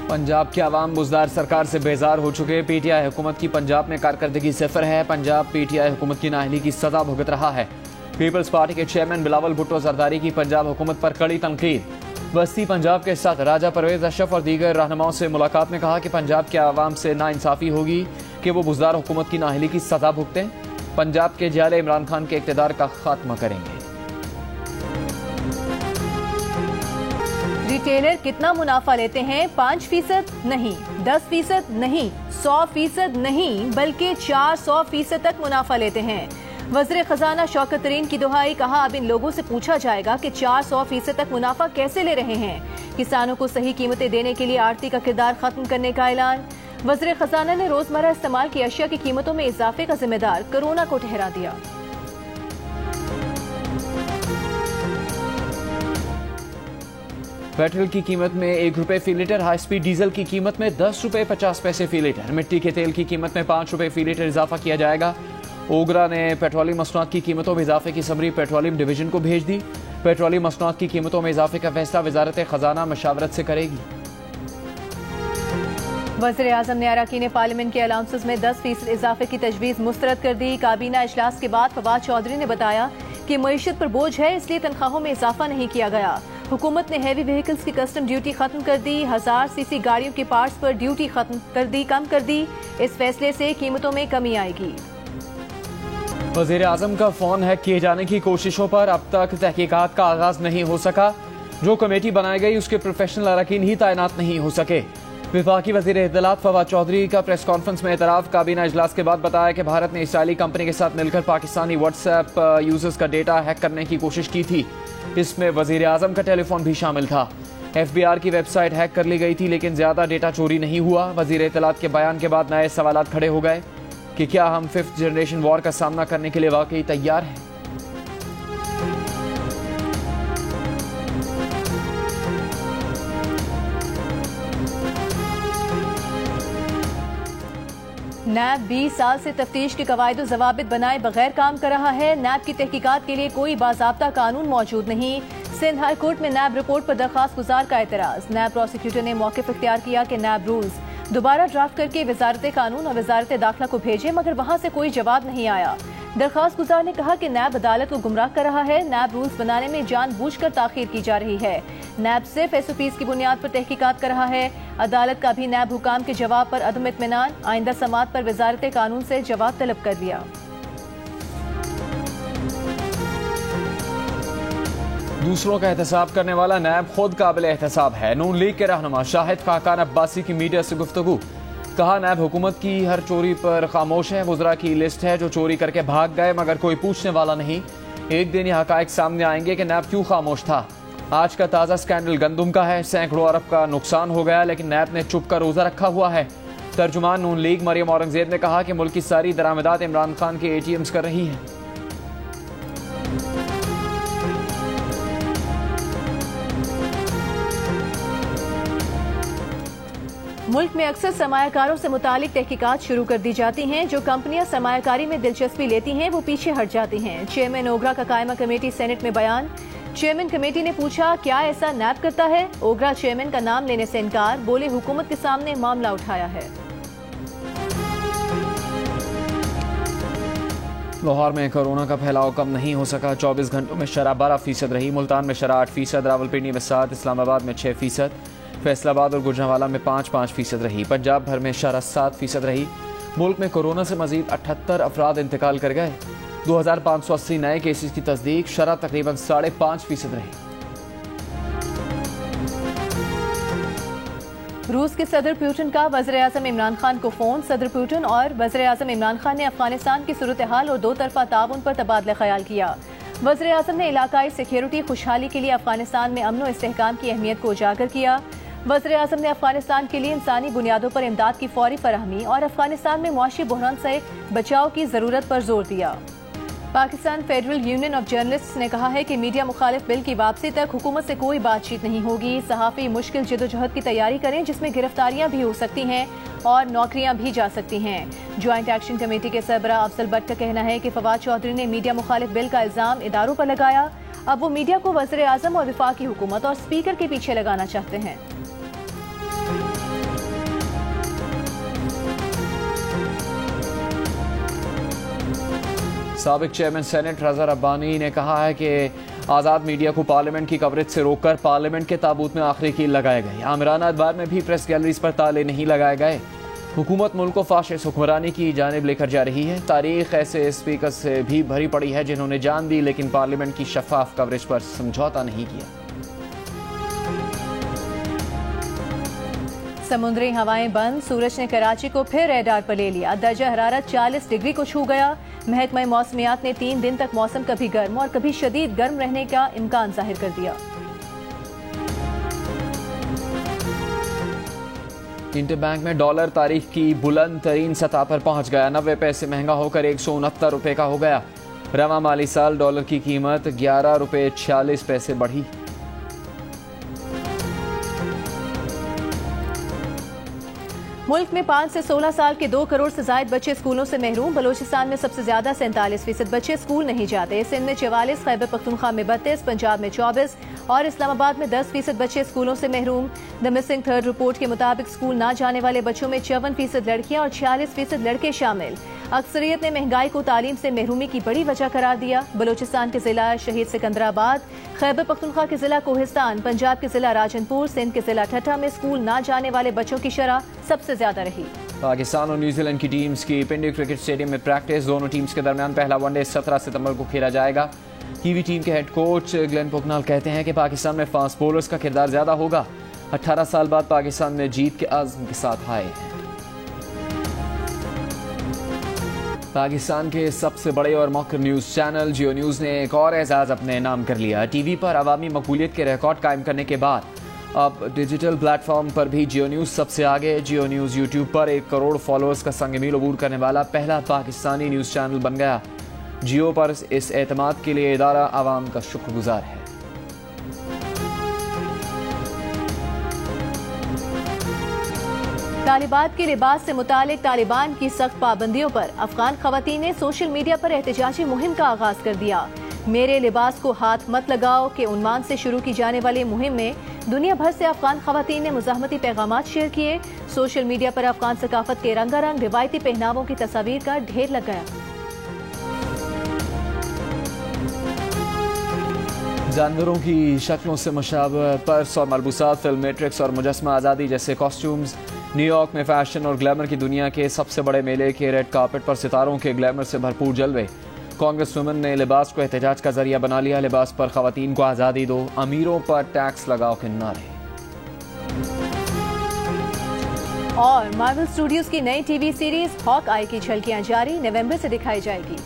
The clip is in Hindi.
पंजाब के अवाम बुजदार सरकार से बेजार हो चुके। पीटीआई हुकूमत की पंजाब में कारकर्दगी सिफर है। पंजाब पीटीआई हुकूमत की नाअहली की सजा भुगत रहा है। पीपल्स पार्टी के चेयरमैन बिलावल भुट्टो जरदारी की पंजाब हुकूमत पर कड़ी तनकीद। वस्ती पंजाब के साथ राजा परवेज अशरफ और दीगर रहनुमाओं से मुलाकात में कहा कि पंजाब के अवाम से नाइंसाफी होगी कि वो बुजदार हुकूमत की नाअहली की सजा भुगतें। पंजाब के जाले इमरान खान के इक़्तिदार का खात्मा करेंगे। रिटेलर कितना मुनाफा लेते हैं? 5% नहीं, 10% नहीं, 100% नहीं, बल्कि 400% तक मुनाफा लेते हैं। वज़ीर खजाना शौकत तरीन की दुहाई, कहा अब इन लोगों से पूछा जाएगा कि 400% तक मुनाफा कैसे ले रहे हैं। किसानों को सही कीमतें देने के लिए आड़ती का किरदार खत्म करने का ऐलान। वज़ीर खजाना ने रोजमर्रा इस्तेमाल की अशिया की कीमतों में इजाफे का जिम्मेदार कोरोना को ठहरा दिया। पेट्रोल की कीमत में 1 रुपए फी लीटर, हाई स्पीड डीजल की कीमत में 10 रुपए 50 पैसे फी लीटर, मिट्टी के तेल की कीमत में 5 रुपए फी लीटर इजाफा किया जाएगा। ओगरा ने पेट्रोलियम मसनूआत की कीमतों में इजाफे की समरी पेट्रोलियम डिवीजन को भेज दी। पेट्रोलियम मसनूआत की कीमतों में इजाफे का फैसला वजारत खजाना मशावरत से करेगी। वज़ीर आज़म ने अराकीन पार्लियामेंट के अलाउंसेस में 10% इजाफे की तजवीज़ मुस्तरद कर दी। काबीना इजलास के बाद फवाद चौधरी ने बताया कि मईशत पर बोझ है, इसलिए तनख्वाहों में इजाफा नहीं किया गया। हुकूमत ने हैवी व्हीकल्स की कस्टम ड्यूटी खत्म कर दी। 1000 सीसी गाड़ियों के पार्ट्स पर ड्यूटी कम कर दी। इस फैसले से कीमतों में कमी आएगी। वज़ीर आज़म का फोन हैक किए जाने की कोशिशों पर अब तक तहकीकात का आगाज नहीं हो सका। जो कमेटी बनाई गई उसके प्रोफेशनल अरकान ही तैनात नहीं हो सके। विफाकी वज़ीर इत्तलात फवाद चौधरी का प्रेस कॉन्फ्रेंस में एतराफ़। काबीना इजलास के बाद बताया कि भारत ने इसराइली कंपनी के साथ मिलकर पाकिस्तानी व्हाट्सएप यूजर्स का डेटा हैक करने की कोशिश की थी। इसमें वज़ीर आज़म का टेलीफोन भी शामिल था। FBI की वेबसाइट हैक कर ली गई थी, लेकिन ज्यादा डेटा चोरी नहीं हुआ। वज़ीर इत्तलात के बयान के बाद नए सवालात खड़े हो गए कि क्या हम 5th जनरेशन वॉर का सामना करने के लिए वाकई तैयार हैं। नैब 20 साल से तफ्तीश के कवायद ज़वाबित बनाए बगैर काम कर रहा है। नैब की तहकीकात के लिए कोई बाज़ाब्ता कानून मौजूद नहीं। सिंध हाई कोर्ट में नैब रिपोर्ट पर दरखास्त गुजार का एतराज़। नैब प्रोसिक्यूटर ने मौक़िफ़ इख्तियार किया कि नैब रूल्स दोबारा ड्राफ्ट करके वजारत कानून और वजारत दाखिला को भेजे, मगर वहाँ से कोई जवाब नहीं आया। दरखास्त गुजार ने कहा कि नैब अदालत को गुमराह कर रहा है। नैब रूल्स बनाने में जानबूझकर ताख़ीर की जा रही है। नैब सिर्फ SOPs की बुनियाद पर तहकीकात कर रहा है। अदालत का भी नैब हुकाम के जवाब पर अदम इत्मीनान। आइंदा समात पर वजारत कानून से जवाब तलब कर दिया। दूसरों का एहतसाब करने वाला नैब खुद काबिल एहतसाब है। नून लीग के रहनुमा शाहिद खाकान अब्बासी की मीडिया से गुफ्तगू। कहा नैब हुकूमत की हर चोरी पर खामोश है। वुज़रा की लिस्ट है जो चोरी करके भाग गए, मगर कोई पूछने वाला नहीं। एक दिन ये हकायक सामने आएंगे कि नैब क्यों खामोश था। आज का ताज़ा स्कैंडल गंदुम का है। सैकड़ों अरब का नुकसान हो गया, लेकिन नैब ने चुप कर रोज़ा रखा हुआ है। तर्जुमान नून लीग मरियम औरंगजेब ने कहा कि मुल्क की सारी दरामदात इमरान खान के ATMs कर रही है। मुल्क में अक्सर सरमायाकारों से मुतालिक तहकीकात शुरू कर दी जाती हैं। जो कंपनियां सरमायाकारी में दिलचस्पी लेती हैं वो पीछे हट जाती हैं। चेयरमैन ओगरा का कायमा कमेटी सेनेट में बयान। चेयरमैन कमेटी ने पूछा क्या ऐसा नैब करता है। ओगरा चेयरमैन का नाम लेने से इनकार, बोले हुकूमत के सामने मामला उठाया है। लाहौर में कोरोना का फैलाव कम नहीं हो सका। 24 घंटों में शरह 12% रही। मुल्तान में शरह 8%, रावलपिंडी में 7%, इस्लामाबाद में 6%, फैसलाबाद और गुजरांवाला में 5% रही। पंजाब भर में शरह 7% रही। मुल्क में कोरोना से मजीद 78 अफराद इंतकाल कर गए। 2580 नए केसेस की तस्दीक। शरह तकरीबन 5.5% रही। रूस के सदर पुतिन का वज़ीर आज़म इमरान खान को फोन। सदर पुतिन और वज़ीर आज़म इमरान खान ने अफगानिस्तान की सूरत हाल और 2 तरफ़ा ताउन पर तबादला ख्याल किया। वज़ीर आज़म ने इलाकाई सिक्योरिटी खुशहाली के लिए अफगानिस्तान में अमन और इस्तेहकाम की अहमियत को उजागर किया। वज़ीर आज़म ने अफगानिस्तान के लिए इंसानी बुनियादों पर इमदाद की फौरी फराहमी और अफगानिस्तान में मुआशी बहरान से बचाव की ज़रूरत पर जोर दिया। Pakistan federal union of journalists ने कहा है कि मीडिया मुखालिफ बिल की वापसी तक हुकूमत से कोई बातचीत नहीं होगी। सहाफ़ी मुश्किल जदोजहद की तैयारी करें जिसमें गिरफ्तारियां भी हो सकती हैं और नौकरियां भी जा सकती हैं। ज्वाइंट एक्शन कमेटी के सरबराह अफजल भट्ट का कहना है कि फवाद चौधरी ने मीडिया मुखालिफ बिल का इल्जाम इदारों पर लगाया। अब वो मीडिया को वज़ीर आज़म और वफाकी हुकूमत और स्पीकर के पीछे लगाना चाहते हैं। साबिक चेयरमैन सेनेट रज़ा रब्बानी ने कहा है कि आज़ाद मीडिया को पार्लियामेंट की कवरेज से रोककर पार्लियामेंट के ताबूत में आखिरी कील लगाए गए। आमिराना अखबार में भी प्रेस गैलरीज पर ताले नहीं लगाए गए। हुकूमत मुल्क को फाशिस्ट हुक्मरानी की जानिब लेकर जा रही है। तारीख ऐसे स्पीकर से भी भरी पड़ी है जिन्होंने जान दी लेकिन पार्लियामेंट की शफाफ कवरेज पर समझौता नहीं किया। समुद्री हवाएं बंद, सूरज ने कराची को फिर रेडार पर ले लिया। दर्जा हरारत 40 डिग्री को छू गया। महकमा मौसमियात ने 3 दिन तक मौसम कभी गर्म और कभी शदीद गर्म रहने का इम्कान जाहिर कर दिया। इंटरबैंक में डॉलर तारीख की बुलंद तरीन सतह पर पहुंच गया। 90 पैसे महंगा होकर 169 रुपए का हो गया। रवा माली साल डॉलर की कीमत 11 रुपए 46 पैसे बढ़ी। मुल्क में 5 से 16 साल के 2 करोड़ से ज्यादा बच्चे स्कूलों से महरूम। बलोचिस्तान में सबसे ज्यादा 47% बच्चे स्कूल नहीं जाते। सिंध में 44, खैबर पख्तूनख्वा में 32, पंजाब में 24 और इस्लामाबाद में 10% बच्चे स्कूलों से महरूम। द मिसिंग थर्ड रिपोर्ट के मुताबिक स्कूल ना जाने वाले बच्चों में 54% लड़कियां और 46% लड़के शामिल। अक्सरियत ने महंगाई को तालीम से महरूमी की बड़ी वजह करार दिया। बलोचिस्तान के जिला शहीद सिकंदराबाद, खैबर पख्तूनख्वा के जिला कोहिस्तान, पंजाब के जिला राजनपुर, सिंध के जिला ठट्टा में स्कूल ना जाने वाले बच्चों की शरह सबसे ज्यादा रही। पाकिस्तान और न्यूजीलैंड की टीम्स की पिंडी क्रिकेट स्टेडियम में प्रैक्टिस। दोनों टीम्स के दरमियान पहला वनडे 17 सितंबर को खेला जाएगा। कीवी टीम के हेड कोच ग्लेन पोकनाल कहते हैं कि पाकिस्तान में फास्ट बॉलर्स का किरदार ज्यादा होगा। 18 साल बाद पाकिस्तान में जीत के आज़म के साथ आए हैं। पाकिस्तान के सबसे बड़े और मौखर न्यूज चैनल जियो न्यूज ने एक और एजाज अपने नाम कर लिया। टीवी पर अवामी मकबूलियत के रिकॉर्ड कायम करने के बाद अब डिजिटल प्लेटफॉर्म पर भी जियो न्यूज सबसे आगे। जियो न्यूज यूट्यूब पर 1 करोड़ फॉलोअर्स का संग मील अबूर करने वाला पहला पाकिस्तानी न्यूज चैनल बन गया। जियो पर इस एतमाद के लिए इदारा आवाम का शुक्रगुजार है। तालिबात के लिबास से मुतालिक तालिबान की सख्त पाबंदियों पर अफगान खवातीन ने सोशल मीडिया पर एहतजाजी मुहिम का आगाज कर दिया। मेरे लिबास को हाथ मत लगाओ के उन्वान से शुरू की जाने वाली मुहिम में दुनिया भर से अफगान खवातीन ने मुज़ाहमती पैगामात शेयर किए। सोशल मीडिया पर अफगान सकाफत के रंगारंग रिवायती पहनावों की तस्वीर का ढेर लग गया। जानवरों की शक्लों से मुशाबह पर्स और मलबूसात, फिल्म मैट्रिक्स और मुजस्मा आज़ादी जैसे कॉस्ट्यूम्स। न्यूयॉर्क में फैशन और ग्लैमर की दुनिया के सबसे बड़े मेले के रेड कार्पेट पर सितारों के ग्लैमर से भरपूर जलवे। कांग्रेस वुमेन ने लिबास को एहतजाज का जरिया बना लिया। लिबास पर खवातीन को आज़ादी दो, अमीरों पर टैक्स लगाओ के नारे। और मार्वल स्टूडियोज की नई टीवी सीरीज हॉक आई की झलकियां जारी, नवंबर से दिखाई जाएगी।